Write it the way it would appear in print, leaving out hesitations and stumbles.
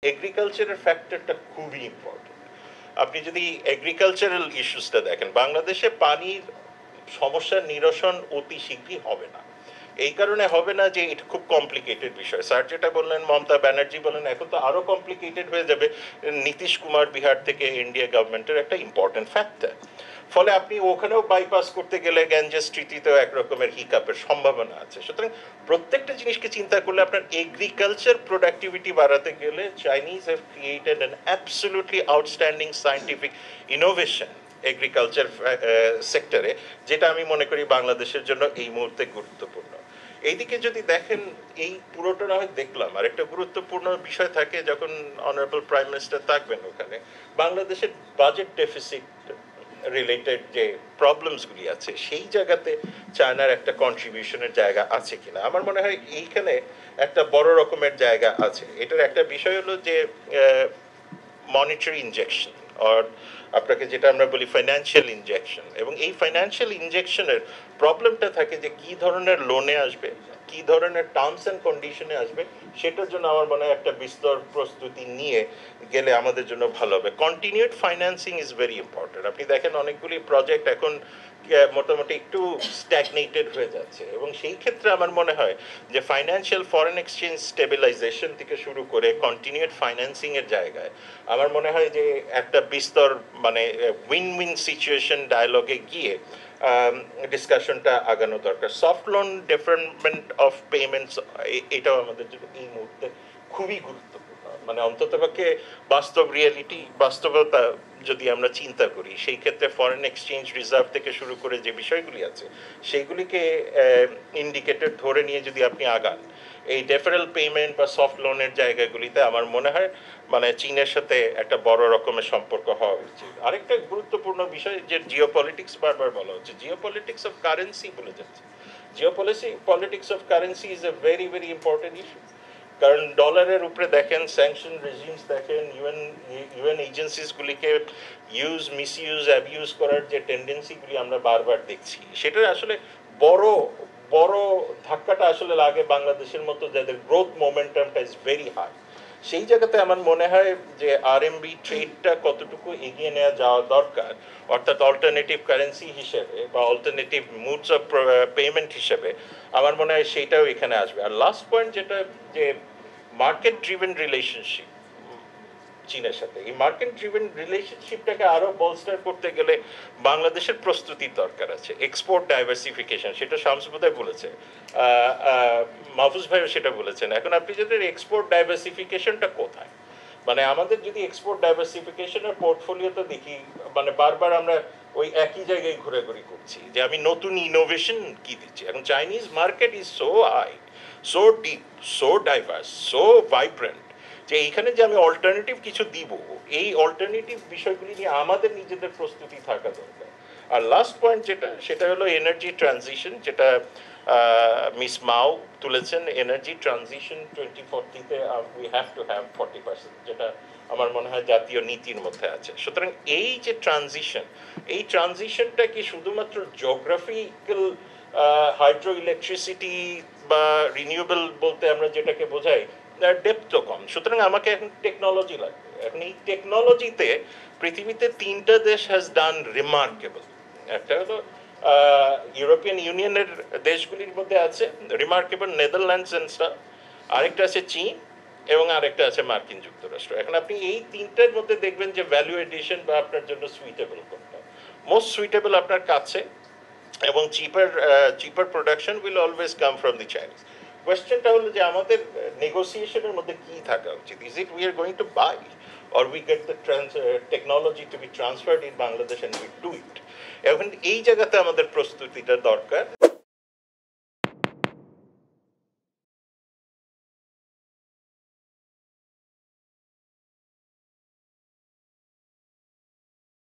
এগ্রিকালচারের ফ্যাক্টরটা খুবই ইম্পর্টেন্ট। আপনি যদি এগ্রিকালচারাল ইস্যুসটা দেখেন, বাংলাদেশে পানির সমস্যার নিরসন অতি শীঘ্রই হবে না। এই কারণে হবে না যে এটা খুব কমপ্লিকেটেড বিষয়। স্যার যেটা বললেন, মমতা ব্যানার্জি বলেন, এখন তো আরও কমপ্লিকেটেড হয়ে যাবে। নীতিশ কুমার বিহার থেকে ইন্ডিয়া গভর্নমেন্টের একটা ইম্পর্টেন্ট ফ্যাক্টর। ফলে আপনি ওখানেও বাইপাস করতে গেলে গ্যাঞ্জেস স্ট্রিটিতেও একরকমের হিকাপের সম্ভাবনা আছে। সুতরাং প্রত্যেকটা জিনিসকে চিন্তা করলে আপনার এগ্রিকালচার প্রোডাক্টিভিটি বাড়াতে গেলে Chinese have created an absolutely outstanding scientific innovation agriculture সেক্টরে, যেটা আমি মনে করি বাংলাদেশের জন্য এই মুহূর্তে গুরুত্বপূর্ণ। এইদিকে যদি দেখেন, এই পুরোটা না হয় দেখলাম, আর একটা গুরুত্বপূর্ণ বিষয় থাকে যখন অনারেবল প্রাইম মিনিস্টার থাকবেন ওখানে, বাংলাদেশের বাজেট ডেফিসিট রিলেটেড যে প্রবলেমসগুলি আছে সেই জায়গাতে চায়নার একটা কন্ট্রিবিউশনের জায়গা আছে কিনা। আমার মনে হয় এইখানে একটা বড় রকমের জায়গা আছে। এটার একটা বিষয় হলো যে মনিটারি ইনজেকশন, আর আপনাকে যেটা আমরা বলি ফাইন্যান্সিয়াল ইনজেকশন, এবং এই ফাইন্যান্সিয়াল ইনজেকশনের প্রবলেমটা থাকে যে কী ধরনের লোনে আসবে, কী ধরনের টার্মস অ্যান্ড কন্ডিশনে আসবে, সেটার জন্য আমার মনে হয় একটা বিস্তর প্রস্তুতি নিয়ে গেলে আমাদের জন্য ভালো হবে। Continued financing is very important. আপনি দেখেন অনেকগুলি প্রজেক্ট এখন মোটামুটি একটু স্ট্যাগনেটেড হয়ে যাচ্ছে, এবং সেই ক্ষেত্রে আমার মনে হয় যে ফাইন্যান্সিয়াল ফরেন এক্সচেঞ্জ স্টেবিলাইজেশন থেকে শুরু করে কন্টিনিউড ফাইন্যান্সিংয়ের জায়গায় আমার মনে হয় যে একটা বিস্তর মানে উইন উইন সিচুয়েশন ডায়ালগে গিয়ে ডিসকাশনটা আগানো দরকার। সফট লোন ডিফারেন্টমেন্ট অফ পেমেন্টস, এটাও আমাদের জন্য এই মুহূর্তে খুবই গুরুত্বপূর্ণ। মানে অন্ততপক্ষে বাস্তব রিয়েলিটি, বাস্তবতা যদি আমরা চিন্তা করি, সেই ক্ষেত্রে ফরেন এক্সচেঞ্জ রিজার্ভ থেকে শুরু করে যে বিষয়গুলি আছে সেইগুলিকে ইন্ডিকেটর ধরে নিয়ে যদি আপনি আগান, এই ডেফারেল পেমেন্ট বা সফট লোনের জায়গাগুলিতে আমার মনে হয় মানে চীনের সাথে একটা বড় রকমের সম্পর্ক হওয়া উচিত। আরেকটা গুরুত্বপূর্ণ বিষয় যে জিও পলিটিক্স বারবার বলা হচ্ছে, জিও পলিটিক্স অফ কারেন্সি বলে যাচ্ছে। Jio politics of currency is a very very important issue. কারণ ডলারের উপরে দেখেন, স্যাংশন রেজিমস দেখেন, ইউএন এজেন্সিসগুলিকে মিসইউজ অ্যাবিউজ করার যে টেন্ডেন্সিগুলি আমরা বারবার দেখছি, সেটার আসলে বড় বড় ধাক্কাটা আসলে লাগে বাংলাদেশের মতো যাদের গ্রোথ মোমেন্টামটা ইজ ভেরি হাই। সেই জায়গাতে আমার মনে হয় যে আরএমবি ট্রেডটা কতটুকু এগিয়ে নেওয়া যাওয়া দরকার, অর্থাৎ অল্টারনেটিভ কারেন্সি হিসেবে বা অল্টারনেটিভ মুডস অফ পেমেন্ট হিসেবে, আমার মনে হয় সেইটাও এখানে আসবে। আর লাস্ট পয়েন্ট যেটা, যে মার্কেট ড্রিভেন রিলেশনশিপ চীনের সাথে, এই মার্কেট ড্রিভেন রিলেশনশিপটাকে আরও বলস্টার করতে গেলে বাংলাদেশের প্রস্তুতির দরকার আছে। এক্সপোর্ট ডাইভার্সিফিকেশন, সেটা শামস বোধহয় বলেছে, মাহফুজ ভাইও সেটা বলেছেন। এখন আপনি যদি এক্সপোর্ট ডাইভার্সিফিকেশনটা কোথায়, মানে আমাদের যদি এক্সপোর্ট ডাইভার্সিফিকেশনের পোর্টফোলিওতে দেখি, মানে বারবার আমরা ওই একই জায়গায় ঘুরে ঘুরে করছি যে আমি নতুন ইনোভেশন কি দিচ্ছি। এখন Chinese market is so high, so deep, so diverse, so vibrant, যে এইখানে যে আমি অল্টারনেটিভ কিছু দিব, এই অল্টারনেটিভ বিষয়গুলি নিয়ে আমাদের নিজেদের প্রস্তুতি থাকা দরকার। আর লাস্ট পয়েন্ট যেটা, সেটা হলো এনার্জি ট্রানজিশন, যেটা মিস মাও তুলেছেন। এনার্জি ট্রানজিশন 2040-তে উই হ্যাভ টু হ্যাভ 40%, যেটা আমার মনে হয় জাতীয় নীতির মধ্যে আছে। সুতরাং এই যে ট্রানজিশন, এই ট্রানজিশনটা কি শুধুমাত্র জিওগ্রাফিক্যাল হাইড্রো ইলেকট্রিসিটি বা রিনিউয়েবল বলতে আমরা যেটাকে বোঝাই, ডেপথও কম। সুতরাং আমাকে এখন টেকনোলজি লাগবে। এখন এই টেকনোলজিতে পৃথিবীতে 3টা দেশ হ্যাজ ডান রিমার্কেবল। একটা হলো ইউরোপিয়ান ইউনিয়নের দেশগুলির মধ্যে আছে রিমার্কেবল, নেদারল্যান্ডস এন্ড স্টাফ, আরেকটা আছে চীন, এবং আরেকটা আছে মার্কিন যুক্তরাষ্ট্র। এখন আপনি এই 3টার মধ্যে দেখবেন যে ভ্যালু এডিশন বা আপনার জন্য সুইটেবল কোনটা, মোস্ট সুইটেবল আপনার কাছে, এবং cheaper production will always come from the Chinese. কোয়েশ্চেনটা হলো যে আমাদের নেগোসিয়েশনের মধ্যে কি থাকা উচিত। Is it we are going to buy, or we get the technology to be transferred in Bangladesh and we do it? এখন এই জায়গাতে আমাদের প্রস্তুতিটা দরকার।